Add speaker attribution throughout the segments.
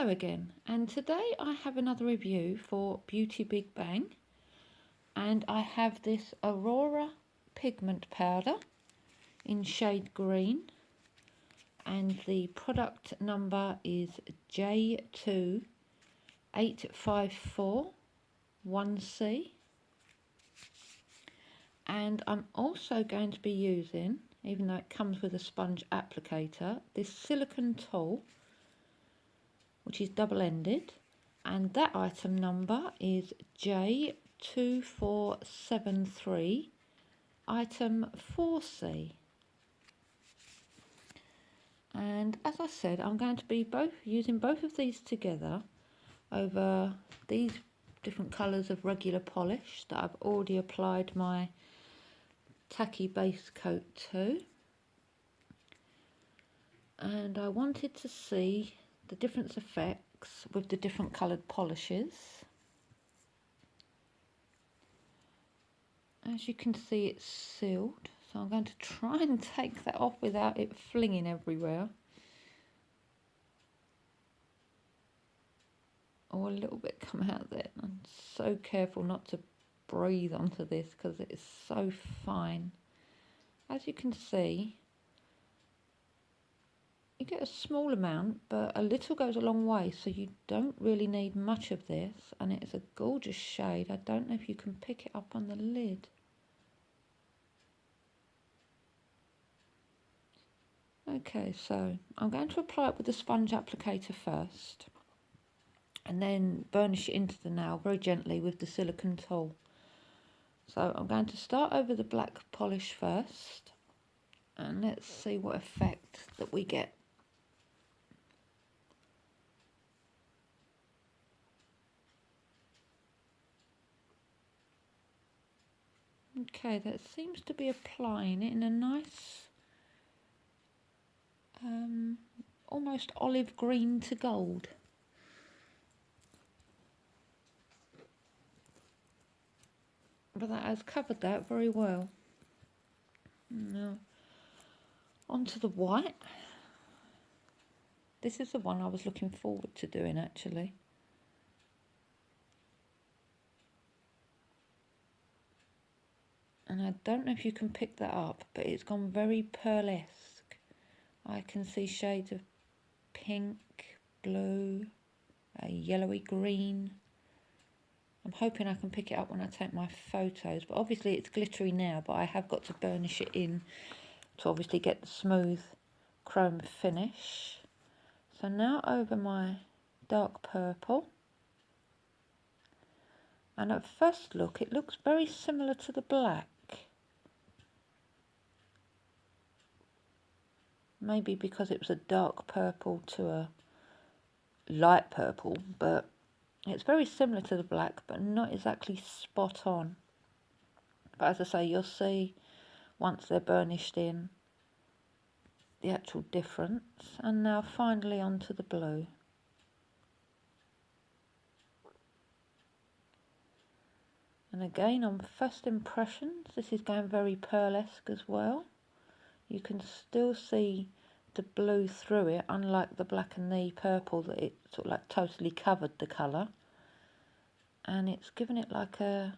Speaker 1: Hello again, and today I have another review for Beauty Big Bang, and I have this Aurora Pigment powder in shade green, and the product number is J28541C, and I'm also going to be using, even though it comes with a sponge applicator, this silicone tool, which is double-ended, and that item number is J2473, item 4C. And as I said, I'm going to be using both of these together over these different colours of regular polish that I've already applied my tacky base coat to. And I wanted to see the different effects with the different coloured polishes. As you can see, it's sealed, so I'm going to try and take that off without it flinging everywhere. Oh, a little bit come out there. I'm so careful not to breathe onto this because it is so fine. As you can see, you get a small amount, but a little goes a long way, so you don't really need much of this, and it's a gorgeous shade. I don't know if you can pick it up on the lid. Okay, so I'm going to apply it with the sponge applicator first, and then burnish it into the nail very gently with the silicone tool. So I'm going to start over the black polish first, and let's see what effect that we get. Okay, that seems to be applying it in a nice, almost olive green to gold. But that has covered that very well. Now, onto the white. This is the one I was looking forward to doing, actually. And I don't know if you can pick that up, but it's gone very pearlesque. I can see shades of pink, blue, a yellowy green. I'm hoping I can pick it up when I take my photos, but obviously it's glittery now, but I have got to burnish it in to obviously get the smooth chrome finish. So now over my dark purple, and at first look it looks very similar to the black. Maybe because it was a dark purple to a light purple, but it's very similar to the black, but not exactly spot on. But as I say, you'll see once they're burnished in the actual difference. And now finally onto the blue. And again, on first impressions, this is going very pearlesque as well. You can still see the blue through it, unlike the black and the purple that it sort of like totally covered the colour. And it's given it like a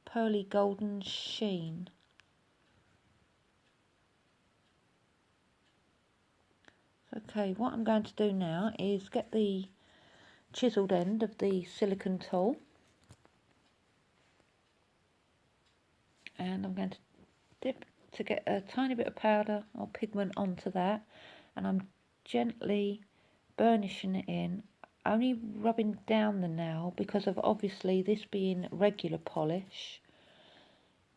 Speaker 1: pearly golden sheen. Okay, what I'm going to do now is get the chiselled end of the silicone tool, and I'm going to dip to get a tiny bit of powder or pigment onto that, and I'm gently burnishing it in, only rubbing down the nail because of obviously this being regular polish.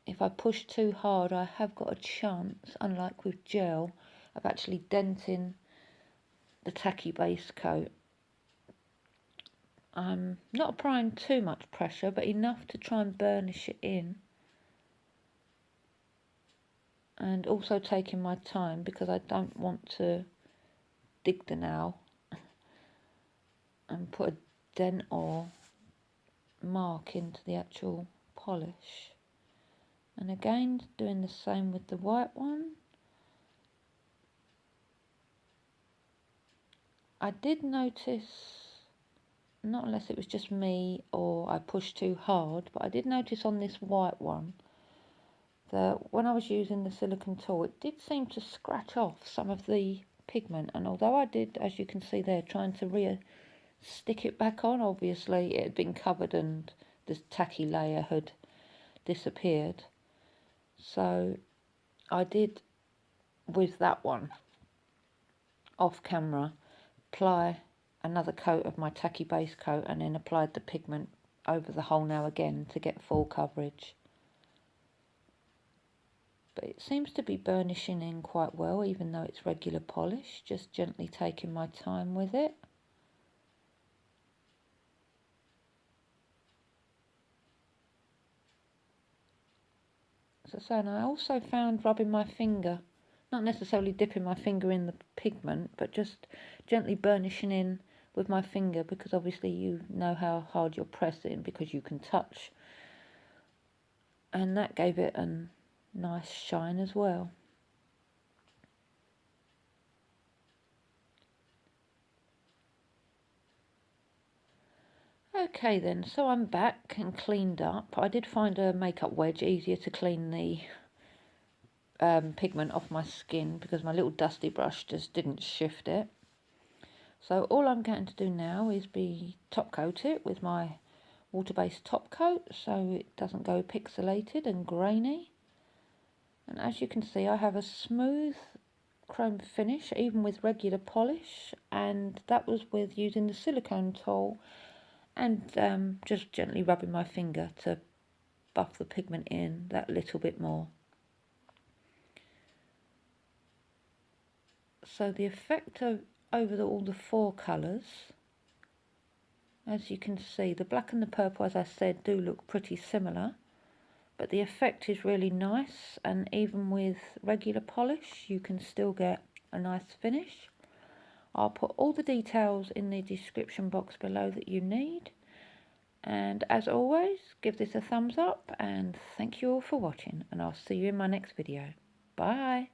Speaker 1: If I push too hard, I have got a chance, unlike with gel, of actually denting the tacky base coat. I'm not applying too much pressure, but enough to try and burnish it in. And also taking my time because I don't want to dig the nail and put a dent or mark into the actual polish. And again, doing the same with the white one. I did notice not unless it was just me or I pushed too hard, but I did notice on this white one that when I was using the silicone tool, it did seem to scratch off some of the pigment. And although I did, as you can see there, trying to stick it back on, obviously it had been covered and this tacky layer had disappeared. So I did, with that one, off camera, apply another coat of my tacky base coat and then applied the pigment over the whole now again to get full coverage. But it seems to be burnishing in quite well, even though it's regular polish, just gently taking my time with it. So, and I also found rubbing my finger, not necessarily dipping my finger in the pigment, but just gently burnishing in with my finger, because obviously you know how hard you're pressing because you can touch. And that gave it a nice shine as well. Okay then, so I'm back and cleaned up. I did find a makeup wedge easier to clean the pigment off my skin because my little dusty brush just didn't shift it. So all I'm going to do now is top coat it with my water-based top coat so it doesn't go pixelated and grainy. And as you can see, I have a smooth chrome finish even with regular polish, and that was with using the silicone tool and just gently rubbing my finger to buff the pigment in that little bit more. So the effect of over all the four colours, as you can see, the black and the purple, as I said, do look pretty similar, but the effect is really nice, and even with regular polish you can still get a nice finish. I'll put all the details in the description box below that you need, and as always, give this a thumbs up, and thank you all for watching, and I'll see you in my next video. Bye!